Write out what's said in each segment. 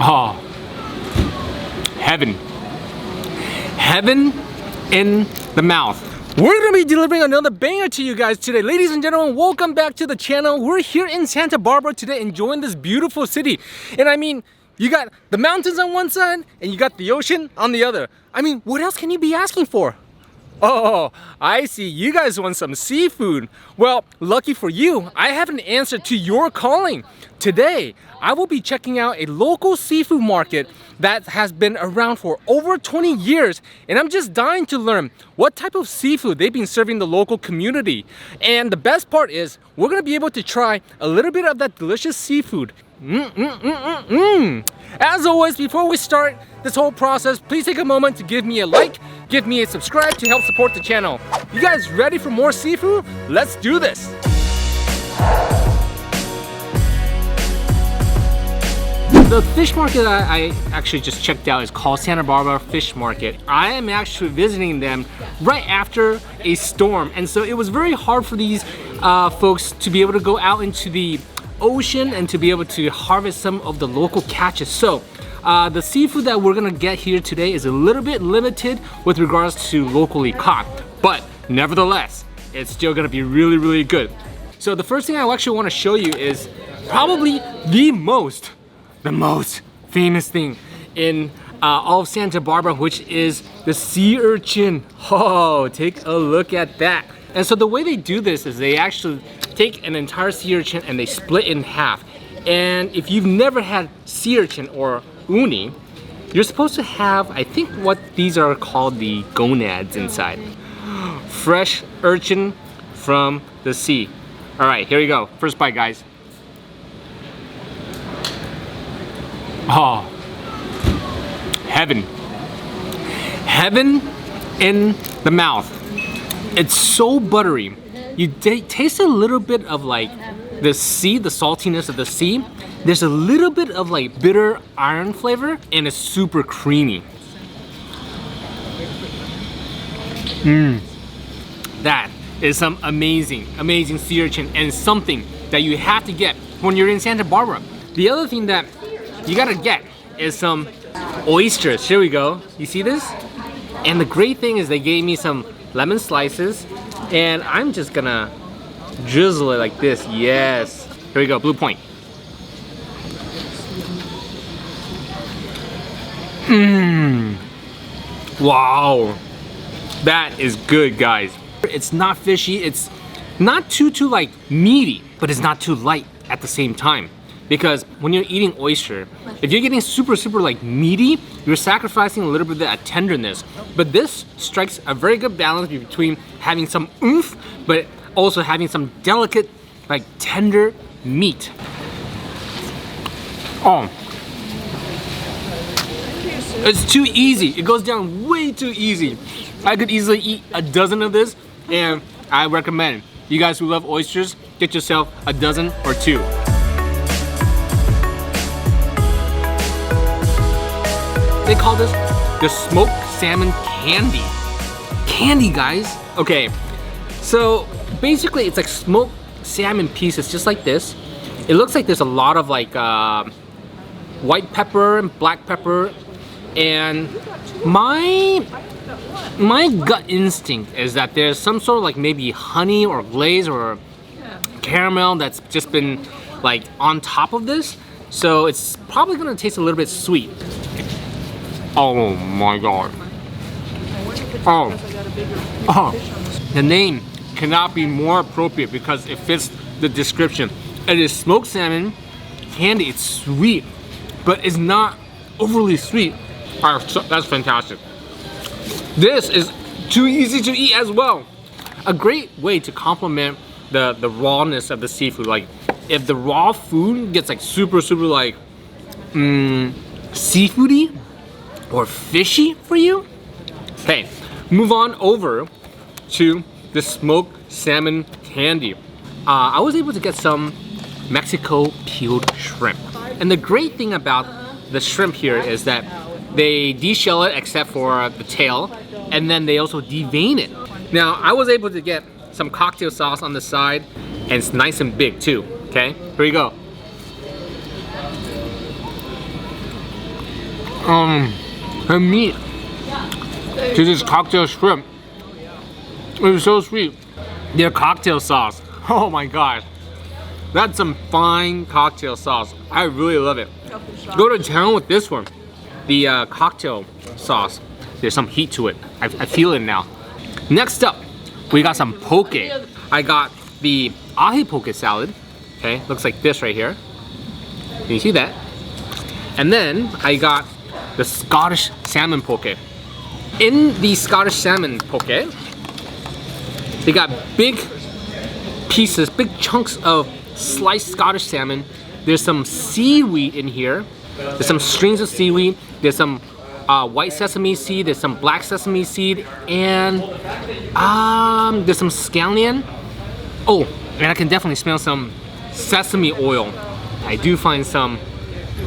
Oh, heaven. Heaven in the mouth. We're gonna be delivering another banger to you guys today. Ladies and gentlemen, welcome back to the channel. We're here in Santa Barbara today enjoying this beautiful city. And I mean, you got the mountains on one side and you got the ocean on the other. I mean, what else can you be asking for? Oh, I see. You guys want some seafood. Well, lucky for you, I have an answer to your calling. Today, I will be checking out a local seafood market that has been around for over 20 years, and I'm just dying to learn what type of seafood they've been serving the local community. And the best part is, we're gonna be able to try a little bit of that delicious seafood. As always, before we start this whole process, please take a moment to give me a like, give me a subscribe to help support the channel. You guys ready for more seafood? Let's do this. The fish market I actually just checked out is called Santa Barbara Fish Market. I am actually visiting them right after a storm, and so it was very hard for these folks to be able to go out into the ocean and to be able to harvest some of the local catches. So the seafood that we're gonna get here today is a little bit limited with regards to locally caught, but nevertheless, it's still gonna be really, really good. So the first thing I actually wanna show you is probably the most famous thing in all of Santa Barbara, which is the sea urchin. Oh, take a look at that. And so the way they do this is they actually take an entire sea urchin and they split in half. And if you've never had sea urchin or uni, you're supposed to have, I think what these are called, the gonads inside. Fresh urchin from the sea. All right, here we go. First bite, guys. Oh, heaven. Heaven in the mouth. It's so buttery. You taste a little bit of like the sea, the saltiness of the sea. There's a little bit of like bitter iron flavor, and it's super creamy. That is some amazing sea urchin, and something that you have to get when you're in Santa Barbara. The other thing that you gotta get is some oysters. Here we go. You see this? And the great thing is they gave me some lemon slices, and I'm just gonna drizzle it like this. Yes. Here we go, blue point. Wow. That is good, guys. It's not fishy, it's not too like meaty, but it's not too light at the same time. Because when you're eating oyster, if you're getting super like meaty, you're sacrificing a little bit of that tenderness. But this strikes a very good balance between having some oomph, but also having some delicate, like tender meat. Oh, it's too easy. It goes down way too easy. I could easily eat a dozen of this, and I recommend you guys who love oysters, get yourself a dozen or two. They call this the smoked salmon candy. Candy, guys. Okay, so basically it's like smoked salmon pieces just like this. It looks like there's a lot of like white pepper and black pepper, and my gut instinct is that there's some sort of like maybe honey or glaze or caramel that's just been like on top of this, so it's probably gonna taste a little bit sweet. Oh my god. Oh, the name cannot be more appropriate because it fits the description. It is smoked salmon candy. It's sweet, but it's not overly sweet. That's fantastic. This is too easy to eat as well. A great way to complement the rawness of the seafood. Like if the raw food gets like super like seafoody or fishy for you, okay, move on over to the smoked salmon candy. I was able to get some Mexico peeled shrimp. And the great thing about the shrimp here is that they deshell it except for the tail, and then they also devein it. Now, I was able to get some cocktail sauce on the side, and it's nice and big too, okay? Here we go. The meat to this cocktail shrimp. It was so sweet. Their cocktail sauce. Oh my god. That's some fine cocktail sauce. I really love it. Go to town with this one. The cocktail sauce. There's some heat to it. I feel it now. Next up, we got some poke. I got the ahi poke salad. Okay, looks like this right here. Can you see that? And then I got the Scottish salmon poke. In the Scottish salmon poke, they got big pieces, big chunks of sliced Scottish salmon. There's some seaweed in here. There's some strings of seaweed. There's some white sesame seed. There's some black sesame seed, and there's some scallion. Oh, and I can definitely smell some sesame oil. I do find some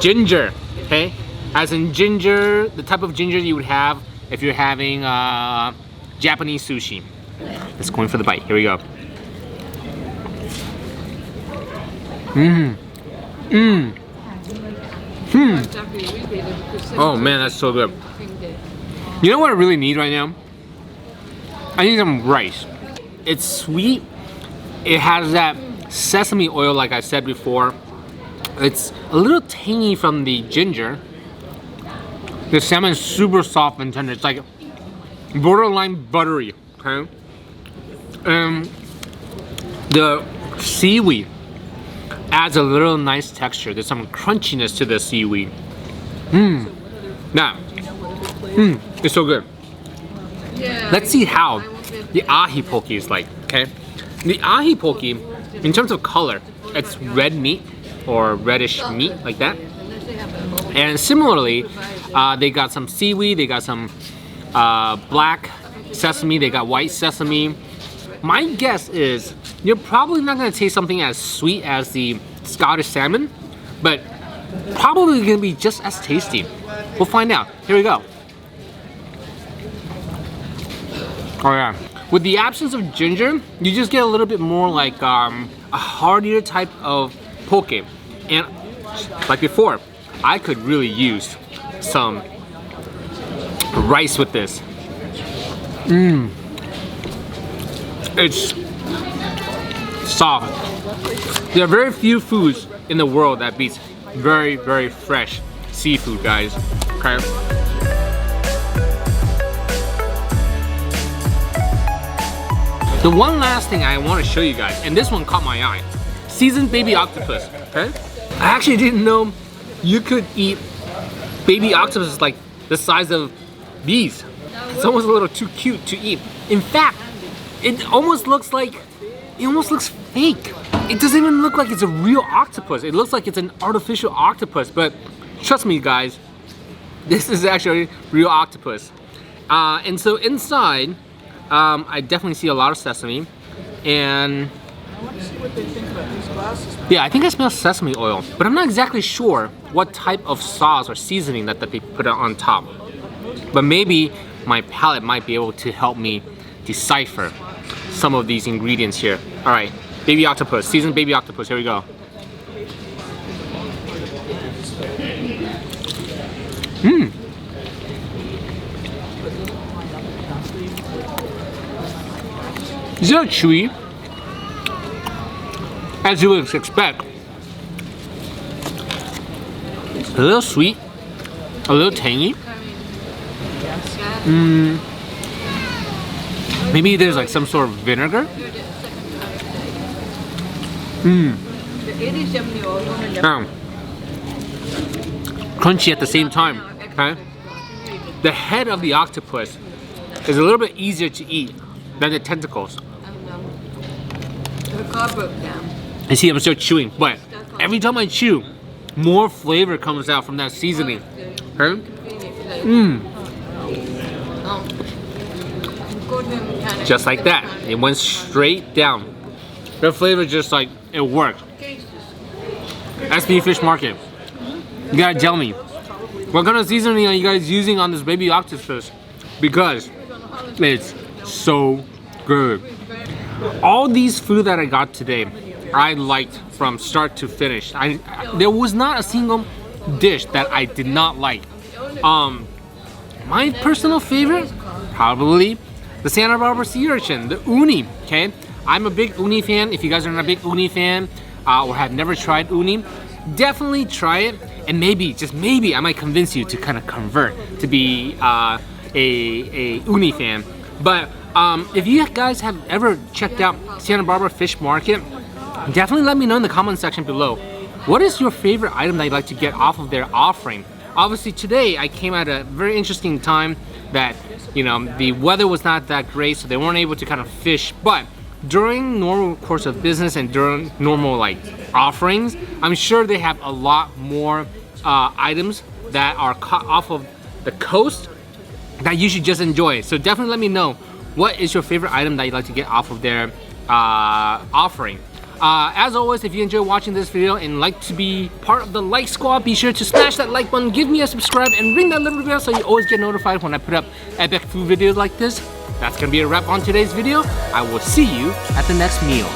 ginger. Okay, as in ginger, the type of ginger you would have if you're having Japanese sushi. Let's go in for the bite. Here we go. Oh man, that's so good. You know what I really need right now? I need some rice. It's sweet. It has that sesame oil like I said before. It's a little tangy from the ginger. The salmon is super soft and tender. It's like borderline buttery, okay? The seaweed adds a little nice texture. There's some crunchiness to the seaweed. It's so good. Let's see how the ahi poke is like, okay? The ahi poke, in terms of color, it's red meat or reddish meat like that. And similarly, they got some seaweed, they got some black sesame, they got white sesame. My guess is you're probably not gonna taste something as sweet as the Scottish salmon, but probably gonna be just as tasty. We'll find out. Here we go. Oh yeah. With the absence of ginger, you just get a little bit more like a heartier type of poke. And like before, I could really use some rice with this. It's soft. There are very few foods in the world that beats very, very fresh seafood, guys. Okay. The one last thing I want to show you guys, and this one caught my eye, seasoned baby octopus. Okay. I actually didn't know you could eat baby octopuses like the size of bees. It's almost a little too cute to eat. In fact, it almost looks fake. It doesn't even look like it's a real octopus. It looks like it's an artificial octopus, but trust me guys, this is actually real octopus. And so inside, I definitely see a lot of sesame, and I want to see what they think about these glasses. yeah, I think I smell sesame oil, but I'm not exactly sure what type of sauce or seasoning that they put on top. But maybe my palate might be able to help me decipher some of these ingredients here. All right, baby octopus, seasoned baby octopus, here we go. It's a little chewy, as you would expect. A little sweet, a little tangy. Maybe there's like some sort of vinegar. Crunchy at the same time. Okay? The head of the octopus is a little bit easier to eat than the tentacles. The car broke down. You see, I'm still chewing, but every time I chew, more flavor comes out from that seasoning. Okay? Just like that. It went straight down. The flavor just like, it worked. SB Fish Market. You gotta tell me, what kind of seasoning are you guys using on this baby octopus? Because it's so good. All these food that I got today, I liked from start to finish. There was not a single dish that I did not like. My personal favorite, probably the Santa Barbara sea urchin, the uni. Okay, I'm a big uni fan. If you guys are not a big uni fan or have never tried uni, definitely try it, and maybe, just maybe, I might convince you to kind of convert to be a uni fan. But if you guys have ever checked out Santa Barbara Fish Market, definitely let me know in the comment section below. What is your favorite item that you'd like to get off of their offering? Obviously today I came at a very interesting time that, you know, the weather was not that great, so they weren't able to kind of fish. But during normal course of business and during normal like offerings, I'm sure they have a lot more items that are caught off of the coast that you should just enjoy. So definitely let me know, what is your favorite item that you'd like to get off of their offering. As always, if you enjoy watching this video and like to be part of the like squad, be sure to smash that like button, give me a subscribe, and ring that little bell so you always get notified when I put up epic food videos like this. That's gonna be a wrap on today's video. I will see you at the next meal.